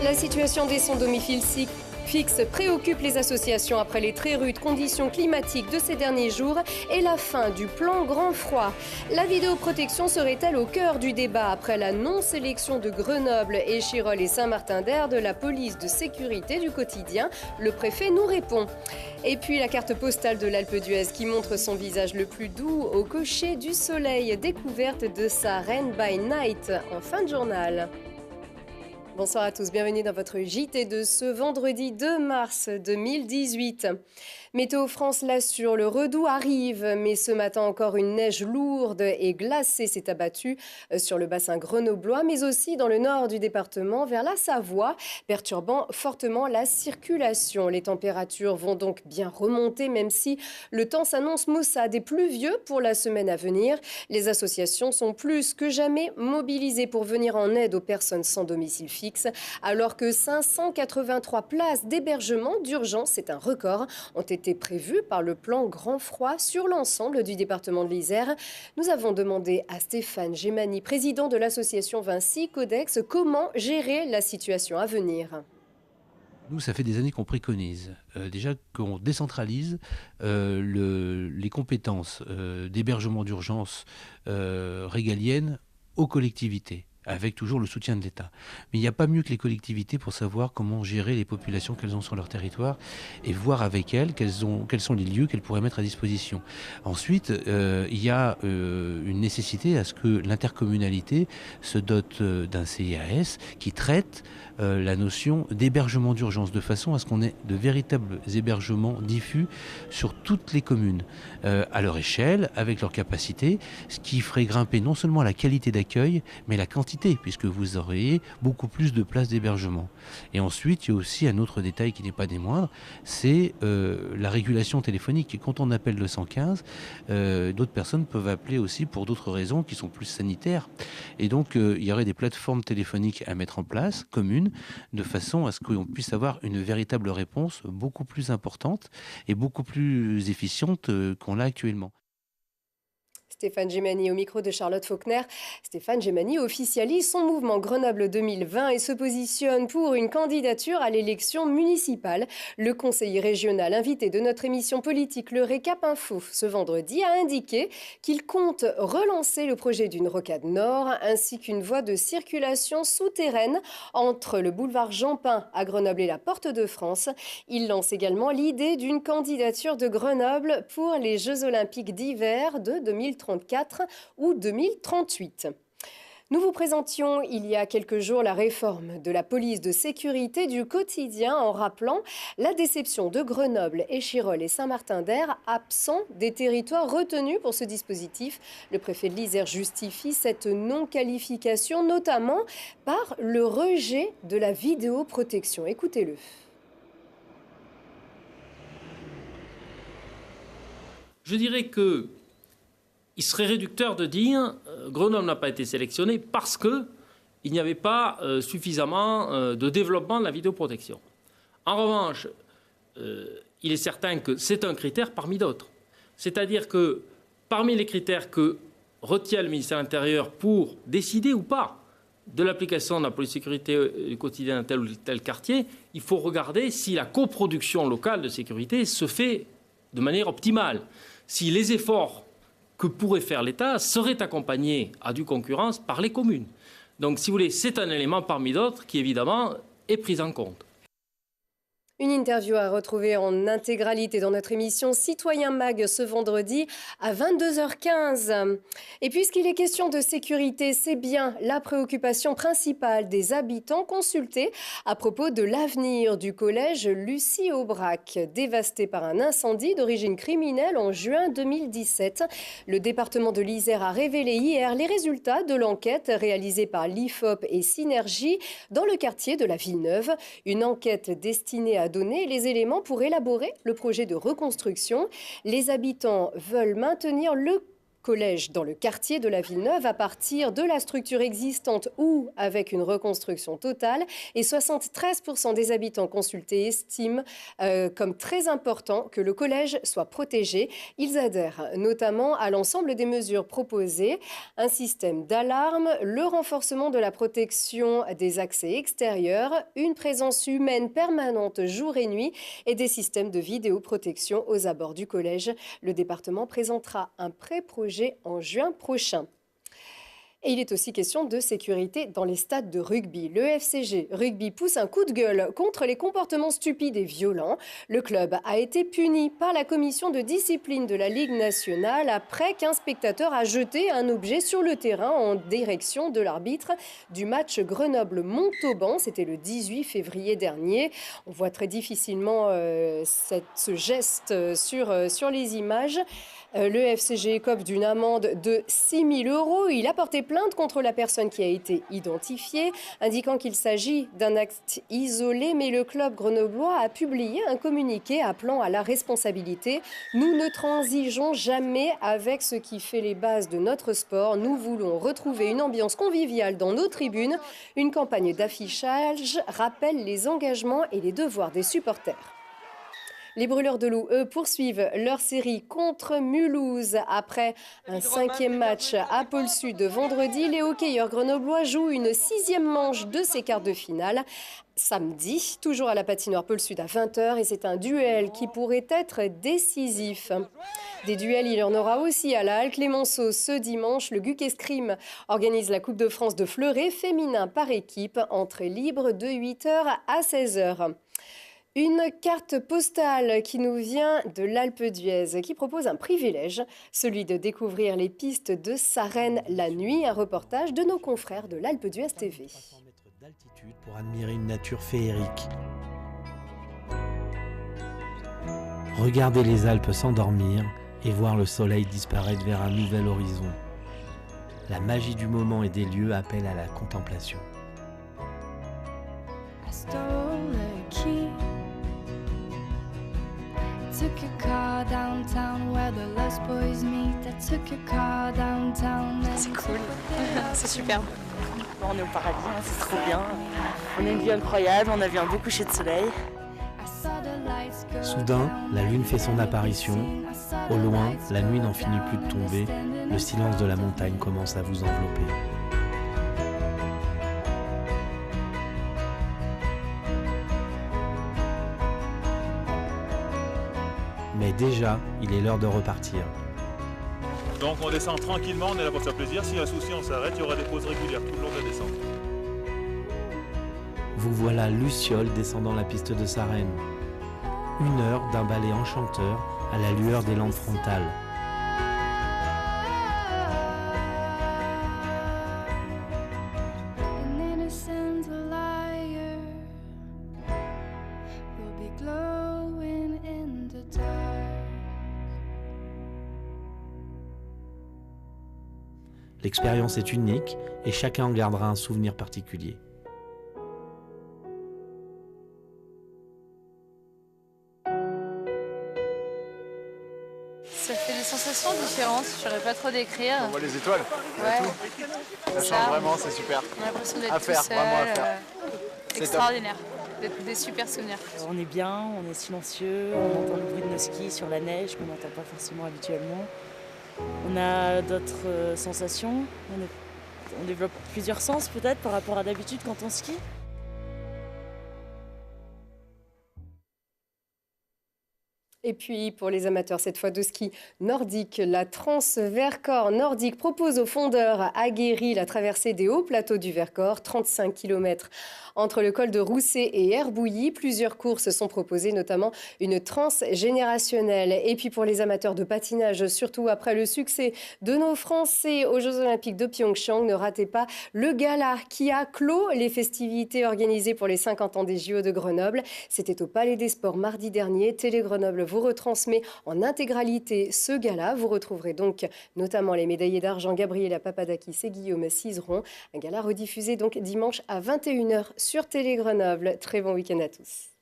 La situation des sans-domicile fixe préoccupe les associations après les très rudes conditions climatiques de ces derniers jours et la fin du plan grand froid. La vidéoprotection serait-elle au cœur du débat après la non-sélection de Grenoble, Échirolles et Saint-Martin-d'Hères de la police de sécurité du quotidien? Le préfet nous répond. Et puis la carte postale de l'Alpe d'Huez qui montre son visage le plus doux au cocher du soleil, découverte de sa Reine by Night en fin de journal. Bonsoir à tous, bienvenue dans votre JT de ce vendredi 2 mars 2018. Météo France l'assure, le redout arrive, mais ce matin encore une neige lourde et glacée s'est abattue sur le bassin grenoblois, mais aussi dans le nord du département vers la Savoie, perturbant fortement la circulation. Les températures vont donc bien remonter, même si le temps s'annonce maussade et pluvieux pour la semaine à venir. Les associations sont plus que jamais mobilisées pour venir en aide aux personnes sans domicile fixe, alors que 583 places d'hébergement d'urgence, c'est un record, ont été prévues par le plan Grand Froid sur l'ensemble du département de l'Isère. Nous avons demandé à Stéphane Gemani, président de l'association Vinci Codex, comment gérer la situation à venir. Nous, ça fait des années qu'on préconise déjà qu'on décentralise les compétences d'hébergement d'urgence régaliennes aux collectivités, avec toujours le soutien de l'État. Mais il n'y a pas mieux que les collectivités pour savoir comment gérer les populations qu'elles ont sur leur territoire et voir avec elles quels sont les lieux qu'elles pourraient mettre à disposition. Ensuite, il y a une nécessité à ce que l'intercommunalité se dote d'un CIAS qui traite la notion d'hébergement d'urgence, de façon à ce qu'on ait de véritables hébergements diffus sur toutes les communes, à leur échelle, avec leur capacité, ce qui ferait grimper non seulement la qualité d'accueil, mais la quantité, puisque vous auriez beaucoup plus de places d'hébergement. Et ensuite, il y a aussi un autre détail qui n'est pas des moindres, c'est la régulation téléphonique. Et quand on appelle le 115, d'autres personnes peuvent appeler aussi pour d'autres raisons qui sont plus sanitaires. Et donc, il y aurait des plateformes téléphoniques à mettre en place, communes, de façon à ce qu'on puisse avoir une véritable réponse beaucoup plus importante et beaucoup plus efficiente qu'on l'a actuellement. Stéphane Gemani au micro de Charlotte Faulkner. Stéphane Gemani officialise son mouvement Grenoble 2020 et se positionne pour une candidature à l'élection municipale. Le conseiller régional invité de notre émission politique Le Récap Info ce vendredi a indiqué qu'il compte relancer le projet d'une rocade nord ainsi qu'une voie de circulation souterraine entre le boulevard Jean-Pin à Grenoble et la Porte de France. Il lance également l'idée d'une candidature de Grenoble pour les Jeux Olympiques d'hiver de 2034 ou 2038. Nous vous présentions il y a quelques jours la réforme de la police de sécurité du quotidien en rappelant la déception de Grenoble, Échirolles et Saint-Martin-d'Hères, absents des territoires retenus pour ce dispositif. Le préfet de l'Isère justifie cette non-qualification notamment par le rejet de la vidéoprotection. Écoutez-le. Je dirais que il serait réducteur de dire Grenoble n'a pas été sélectionné parce qu'il n'y avait pas suffisamment de développement de la vidéoprotection. En revanche, il est certain que c'est un critère parmi d'autres. C'est-à-dire que parmi les critères que retient le ministère de l'Intérieur pour décider ou pas de l'application de la police de sécurité du quotidien dans tel ou tel quartier, il faut regarder si la coproduction locale de sécurité se fait de manière optimale. Si les efforts que pourrait faire l'État serait accompagné à due concurrence par les communes. Donc, si vous voulez, c'est un élément parmi d'autres qui, évidemment, est pris en compte. Une interview à retrouver en intégralité dans notre émission Citoyen Mag ce vendredi à 22h15. Et puisqu'il est question de sécurité, c'est bien la préoccupation principale des habitants consultés à propos de l'avenir du collège Lucie Aubrac, dévasté par un incendie d'origine criminelle en juin 2017. Le département de l'Isère a révélé hier les résultats de l'enquête réalisée par l'IFOP et Synergie dans le quartier de la Villeneuve. Une enquête destinée à donner les éléments pour élaborer le projet de reconstruction. Les habitants veulent maintenir le collège dans le quartier de la Villeneuve à partir de la structure existante ou avec une reconstruction totale. Et 73% des habitants consultés estiment comme très important que le collège soit protégé. Ils adhèrent notamment à l'ensemble des mesures proposées, un système d'alarme, le renforcement de la protection des accès extérieurs, une présence humaine permanente jour et nuit et des systèmes de vidéoprotection aux abords du collège. Le département présentera un pré-projet en juin prochain. Et il est aussi question de sécurité dans les stades de rugby. Le FCG Rugby pousse un coup de gueule contre les comportements stupides et violents. Le club a été puni par la commission de discipline de la Ligue nationale après qu'un spectateur a jeté un objet sur le terrain en direction de l'arbitre du match Grenoble-Montauban. C'était le 18 février dernier. On voit très difficilement ce geste sur les images. Le FCG écope d'une amende de 6 000 €. Il a porté plainte contre la personne qui a été identifiée, indiquant qu'il s'agit d'un acte isolé, mais le club grenoblois a publié un communiqué appelant à la responsabilité. Nous ne transigeons jamais avec ce qui fait les bases de notre sport. Nous voulons retrouver une ambiance conviviale dans nos tribunes. Une campagne d'affichage rappelle les engagements et les devoirs des supporters. Les Brûleurs de Loup, eux, poursuivent leur série contre Mulhouse. Après un 5e match à Pôle Sud vendredi, les hockeyeurs grenoblois jouent une 6e manche de ces quarts de finale. Samedi, toujours à la patinoire Pôle Sud à 20h, et c'est un duel qui pourrait être décisif. Des duels, il y en aura aussi à la Halle Clémenceau ce dimanche. Le GUC Escrime organise la Coupe de France de fleuret féminin par équipe, entrée libre de 8h à 16h. Une carte postale qui nous vient de l'Alpe d'Huez, qui propose un privilège, celui de découvrir les pistes de Sarenne la nuit, un reportage de nos confrères de l'Alpe d'Huez TV. 300 mètres d'altitude pour admirer une nature féerique. Regarder les Alpes s'endormir et voir le soleil disparaître vers un nouvel horizon. La magie du moment et des lieux appelle à la contemplation. C'est cool, c'est superbe. On est au paradis, hein, c'est trop bien. On a une vue incroyable, on a vu un beau coucher de soleil. Soudain, la lune fait son apparition. Au loin, la nuit n'en finit plus de tomber. Le silence de la montagne commence à vous envelopper. Mais déjà, il est l'heure de repartir. Donc on descend tranquillement, on est là pour se faire plaisir. S'il y a un souci, on s'arrête. Il y aura des pauses régulières tout le long de la descente. Vous voilà Luciole descendant la piste de Sarenne. 1 heure d'un ballet enchanteur à la lueur des lampes frontales. L'expérience est unique et chacun en gardera un souvenir particulier. Ça fait des sensations différentes, je ne saurais pas trop décrire. On voit les étoiles, Ouais, ça change vraiment, c'est super. On a l'impression d'être À faire, tout seul, vraiment à faire. C'est extraordinaire, des super souvenirs. On est bien, on est silencieux, on entend le bruit de nos skis sur la neige qu'on n'entend pas forcément habituellement. On a d'autres sensations, on développe plusieurs sens peut-être par rapport à d'habitude quand on skie. Et puis, pour les amateurs, cette fois de ski nordique, la Trans-Vercors nordique propose aux fondeurs aguerris la traversée des hauts plateaux du Vercors, 35 km entre le col de Rousset et Herbouilly. Plusieurs courses sont proposées, notamment une transgénérationnelle. Et puis, pour les amateurs de patinage, surtout après le succès de nos Français aux Jeux Olympiques de Pyeongchang, ne ratez pas le gala qui a clos les festivités organisées pour les 50 ans des JO de Grenoble. C'était au Palais des Sports mardi dernier. Télé Grenoble vous retransmet en intégralité ce gala. Vous retrouverez donc notamment les médaillés d'argent Gabriela Papadakis et Guillaume Cizeron. Un gala rediffusé donc dimanche à 21h sur Télé Grenoble. Très bon week-end à tous.